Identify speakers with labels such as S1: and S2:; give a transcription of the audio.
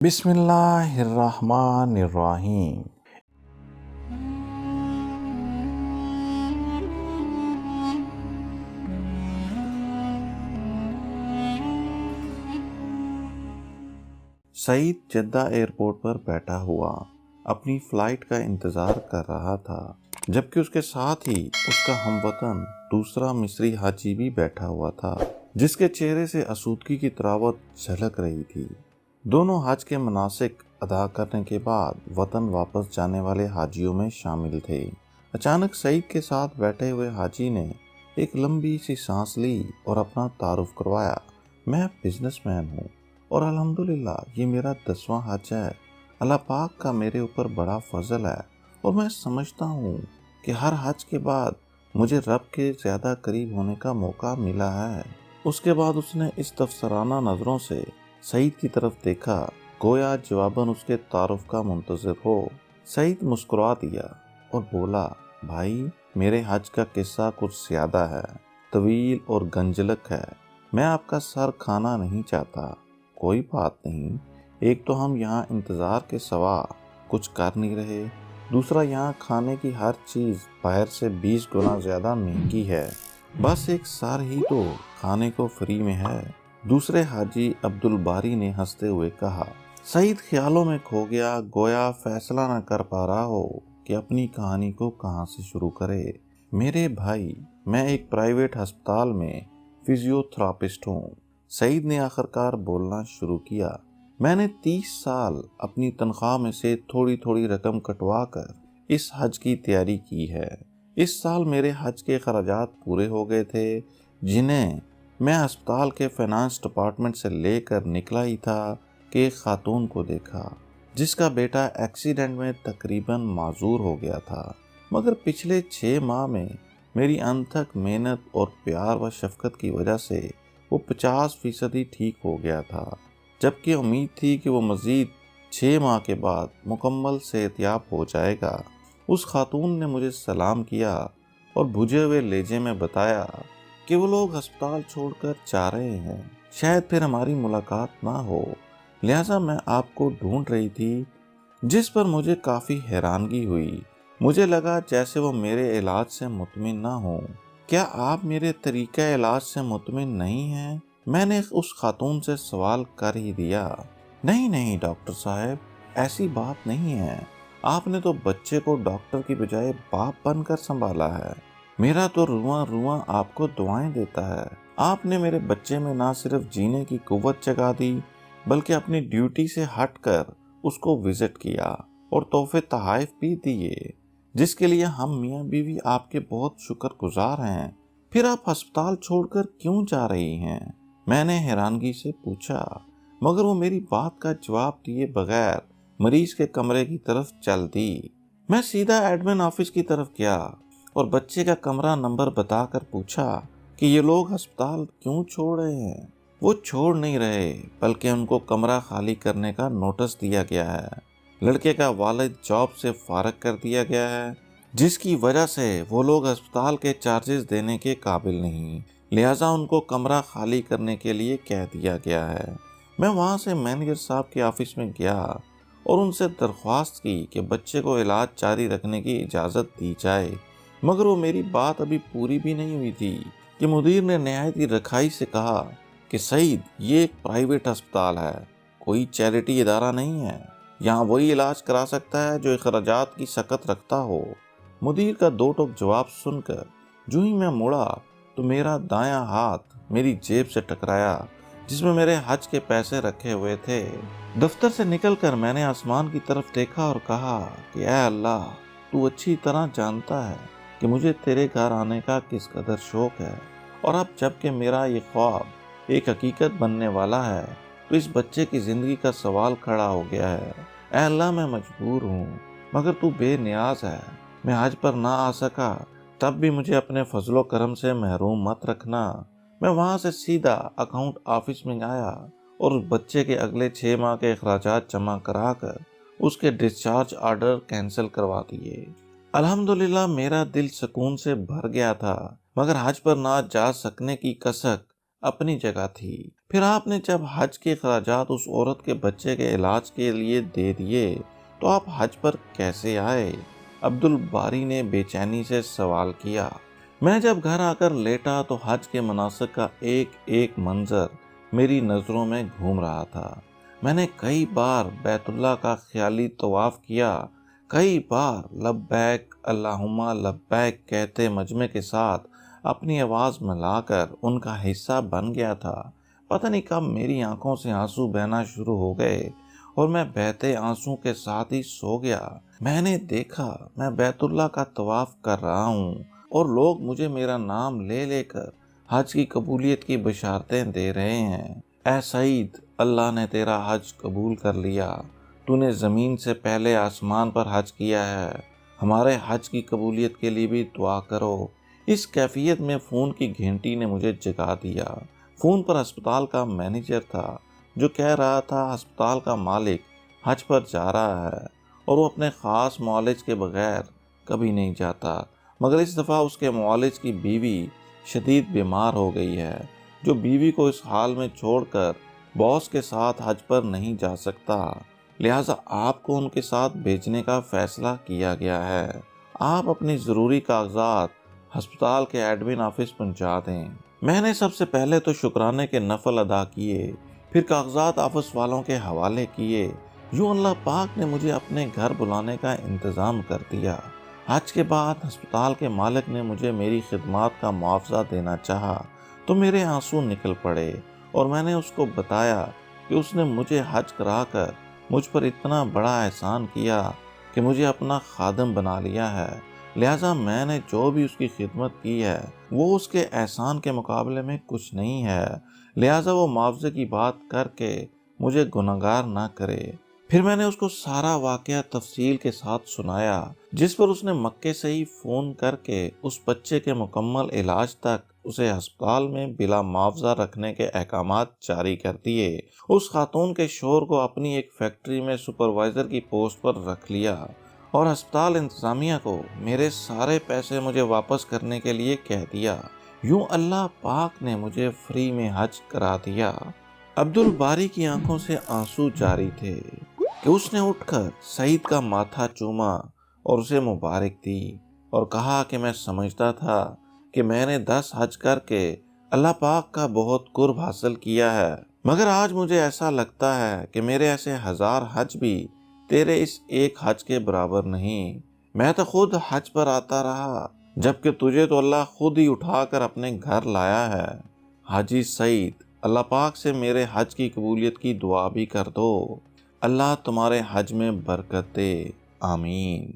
S1: بسم اللہ الرحمن الرحیم۔ سعید جدہ ایئرپورٹ پر بیٹھا ہوا اپنی فلائٹ کا انتظار کر رہا تھا، جبکہ اس کے ساتھ ہی اس کا ہم وطن دوسرا مصری حاجی بھی بیٹھا ہوا تھا، جس کے چہرے سے آسودگی کی تراوت جھلک رہی تھی۔ دونوں حج کے مناسک ادا کرنے کے بعد وطن واپس جانے والے حاجیوں میں شامل تھے۔ اچانک سعید کے ساتھ بیٹھے ہوئے حاجی نے ایک لمبی سی سانس لی اور اپنا تعارف کروایا۔ میں بزنس مین ہوں اور الحمدللہ یہ میرا 10واں حج ہے۔ اللہ پاک کا میرے اوپر بڑا فضل ہے اور میں سمجھتا ہوں کہ ہر حج کے بعد مجھے رب کے زیادہ قریب ہونے کا موقع ملا ہے۔ اس کے بعد اس نے اس تفسرانہ نظروں سے سعید کی طرف دیکھا، گویا جواباً اس کے تعارف کا منتظر ہو۔ سعید مسکرا دیا اور بولا، بھائی میرے حج کا قصہ کچھ زیادہ ہے، طویل اور گنجلک ہے۔ میں آپ کا سر کھانا نہیں چاہتا۔ کوئی بات نہیں، ایک تو ہم یہاں انتظار کے سوا کچھ کر نہیں رہے، دوسرا یہاں کھانے کی ہر چیز باہر سے 20 گنا زیادہ مہنگی ہے، بس ایک سر ہی تو کھانے کو فری میں ہے۔ دوسرے حاجی عبدالباری نے ہنستے ہوئے کہا۔ سعید خیالوں میں کھو گیا، گویا فیصلہ نہ کر پا رہا ہو کہ اپنی کہانی کو کہاں سے شروع کرے۔ میرے بھائی، میں ایک پرائیویٹ ہسپتال میں فزیو تھراپسٹ ہوں، سعید نے آخرکار بولنا شروع کیا۔ میں نے 30 سال اپنی تنخواہ میں سے تھوڑی تھوڑی رقم کٹوا کر اس حج کی تیاری کی ہے۔ اس سال میرے حج کے اخراجات پورے ہو گئے تھے، جنہیں میں ہسپتال کے فائنانس ڈپارٹمنٹ سے لے کر نکلا ہی تھا کہ ایک خاتون کو دیکھا جس کا بیٹا ایکسیڈنٹ میں تقریباً معذور ہو گیا تھا، مگر پچھلے 6 ماہ میں میری انتھک محنت اور پیار و شفقت کی وجہ سے وہ 50% ٹھیک ہو گیا تھا، جبکہ امید تھی کہ وہ مزید 6 ماہ کے بعد مکمل صحت یاب ہو جائے گا۔ اس خاتون نے مجھے سلام کیا اور بھجے ہوئے لہجے میں بتایا کہ وہ لوگ ہسپتال چھوڑ کر جا رہے ہیں، شاید پھر ہماری ملاقات نہ ہو، لہٰذا میں آپ کو ڈھونڈ رہی تھی، جس پر مجھے کافی حیرانگی ہوئی۔ مجھے لگا جیسے وہ میرے علاج سے مطمئن نہ ہوں۔ کیا آپ میرے طریقہ علاج سے مطمئن نہیں ہیں؟ میں نے اس خاتون سے سوال کر ہی دیا۔ نہیں ڈاکٹر صاحب، ایسی بات نہیں ہے، آپ نے تو بچے کو ڈاکٹر کی بجائے باپ بن کر سنبھالا ہے، میرا تو رواں رواں آپ کو دعائیں دیتا ہے۔ آپ نے میرے بچے میں نہ صرف جینے کی قوت جگا دی، بلکہ اپنی ڈیوٹی سے ہٹ کر اس کو وزٹ کیا اور تحفے تحائف بھی دیے، جس کے لیے ہم میاں بیوی آپ کے بہت شکر گزار ہیں۔ پھر آپ ہسپتال چھوڑ کر کیوں جا رہی ہیں؟ میں نے حیرانگی سے پوچھا، مگر وہ میری بات کا جواب دیے بغیر مریض کے کمرے کی طرف چل دی۔ میں سیدھا ایڈمن آفس کی طرف گیا اور بچے کا کمرہ نمبر بتا کر پوچھا کہ یہ لوگ ہسپتال کیوں چھوڑ رہے ہیں۔ وہ چھوڑ نہیں رہے، بلکہ ان کو کمرہ خالی کرنے کا نوٹس دیا گیا ہے۔ لڑکے کا والد جاب سے فارغ کر دیا گیا ہے، جس کی وجہ سے وہ لوگ ہسپتال کے چارجز دینے کے قابل نہیں، لہٰذا ان کو کمرہ خالی کرنے کے لیے کہہ دیا گیا ہے۔ میں وہاں سے مینیجر صاحب کے آفس میں گیا اور ان سے درخواست کی کہ بچے کو علاج جاری رکھنے کی اجازت دی جائے، مگر وہ میری بات ابھی پوری بھی نہیں ہوئی تھی کہ مدیر نے نہایت ہی رکھائی سے کہا کہ سعید، یہ ایک پرائیویٹ ہسپتال ہے، کوئی چیریٹی ادارہ نہیں ہے، یہاں وہی علاج کرا سکتا ہے جو اخراجات کی سکت رکھتا ہو۔ مدیر کا 2 ٹوک جواب سن کر جو ہی میں مڑا تو میرا دایاں ہاتھ میری جیب سے ٹکرایا جس میں میرے حج کے پیسے رکھے ہوئے تھے۔ دفتر سے نکل کر میں نے آسمان کی طرف دیکھا اور کہا کہ اے اللہ، تو اچھی طرح جانتا ہے کہ مجھے تیرے گھر آنے کا کس قدر شوق ہے، اور اب جب کہ میرا یہ خواب ایک حقیقت بننے والا ہے تو اس بچے کی زندگی کا سوال کھڑا ہو گیا ہے۔ اے اللہ، میں مجبور ہوں، مگر تو بے نیاز ہے۔ میں حج پر نہ آ سکا، تب بھی مجھے اپنے فضل و کرم سے محروم مت رکھنا۔ میں وہاں سے سیدھا اکاؤنٹ آفس میں آیا اور اس بچے کے اگلے 6 ماہ کے اخراجات جمع کرا کر اس کے ڈسچارج آرڈر کینسل کروا دیے۔ الحمدللہ میرا دل سکون سے بھر گیا تھا، مگر حج پر نہ جا سکنے کی کسک اپنی جگہ تھی۔ پھر آپ نے جب حج کے اخراجات اس عورت کے بچے کے علاج کے لیے دے دیے تو آپ حج پر کیسے آئے؟ عبد الباری نے بے چینی سے سوال کیا۔ میں جب گھر آ کر لیٹا تو حج کے مناسک کا ایک ایک منظر میری نظروں میں گھوم رہا تھا۔ میں نے کئی بار بیت اللہ کا خیالی طواف کیا، کئی بار لبیک اللہم لبیک کہتے مجمع کے ساتھ اپنی آواز ملا کر ان کا حصہ بن گیا تھا۔ پتہ نہیں کب میری آنکھوں سے آنسو بہنا شروع ہو گئے اور میں بہتے آنسو کے ساتھ ہی سو گیا۔ میں نے دیکھا میں بیت اللہ کا طواف کر رہا ہوں اور لوگ مجھے میرا نام لے لے کر حج کی قبولیت کی بشارتیں دے رہے ہیں۔ اے سعید، اللہ نے تیرا حج قبول کر لیا، تو نے زمین سے پہلے آسمان پر حج کیا ہے، ہمارے حج کی قبولیت کے لیے بھی دعا کرو۔ اس کیفیت میں فون کی گھنٹی نے مجھے جگا دیا۔ فون پر ہسپتال کا مینیجر تھا جو کہہ رہا تھا ہسپتال کا مالک حج پر جا رہا ہے اور وہ اپنے خاص معالج کے بغیر کبھی نہیں جاتا، مگر اس دفعہ اس کے معالج کی بیوی شدید بیمار ہو گئی ہے، جو بیوی کو اس حال میں چھوڑ کر باس کے ساتھ حج پر نہیں جا سکتا، لہٰذا آپ کو ان کے ساتھ بھیجنے کا فیصلہ کیا گیا ہے۔ آپ اپنی ضروری کاغذات ہسپتال کے ایڈمن آفس پہنچا دیں۔ میں نے سب سے پہلے تو شکرانے کے نفل ادا کیے، پھر کاغذات آفس والوں کے حوالے کیے۔ یوں اللہ پاک نے مجھے اپنے گھر بلانے کا انتظام کر دیا۔ حج کے بعد ہسپتال کے مالک نے مجھے میری خدمات کا معاوضہ دینا چاہا تو میرے آنسو نکل پڑے اور میں نے اس کو بتایا کہ اس نے مجھے حج کرا کر مجھ پر اتنا بڑا احسان کیا کہ مجھے اپنا خادم بنا لیا ہے، لہٰذا میں نے جو بھی اس کی خدمت کی ہے وہ اس کے احسان کے مقابلے میں کچھ نہیں ہے، لہٰذا وہ معاوضے کی بات کر کے مجھے گنہگار نہ کرے۔ پھر میں نے اس کو سارا واقعہ تفصیل کے ساتھ سنایا، جس پر اس نے مکے سے ہی فون کر کے اس بچے کے مکمل علاج تک اسے ہسپتال میں بلا معاوضہ رکھنے کے احکامات جاری کر دیے۔ اس خاتون کے شوہر کو اپنی ایک فیکٹری میں سپروائزر کی پوسٹ پر رکھ لیا اور ہسپتال انتظامیہ کو میرے سارے پیسے مجھے واپس کرنے کے لیے کہہ دیا۔ یوں اللہ پاک نے مجھے فری میں حج کرا دیا۔ عبد الباری کی آنکھوں سے آنسو جاری تھے کہ اس نے اٹھ کر سعید کا ماتھا چوما اور اسے مبارک دی اور کہا کہ میں سمجھتا تھا کہ میں نے 10 حج کر کے اللہ پاک کا بہت قرب حاصل کیا ہے، مگر آج مجھے ایسا لگتا ہے کہ میرے ایسے 1000 حج بھی تیرے اس ایک حج کے برابر نہیں۔ میں تو خود حج پر آتا رہا، جبکہ تجھے تو اللہ خود ہی اٹھا کر اپنے گھر لایا ہے۔ حاجی سعید، اللہ پاک سے میرے حج کی قبولیت کی دعا بھی کر دو، اللہ تمہارے حج میں برکت دے، آمین۔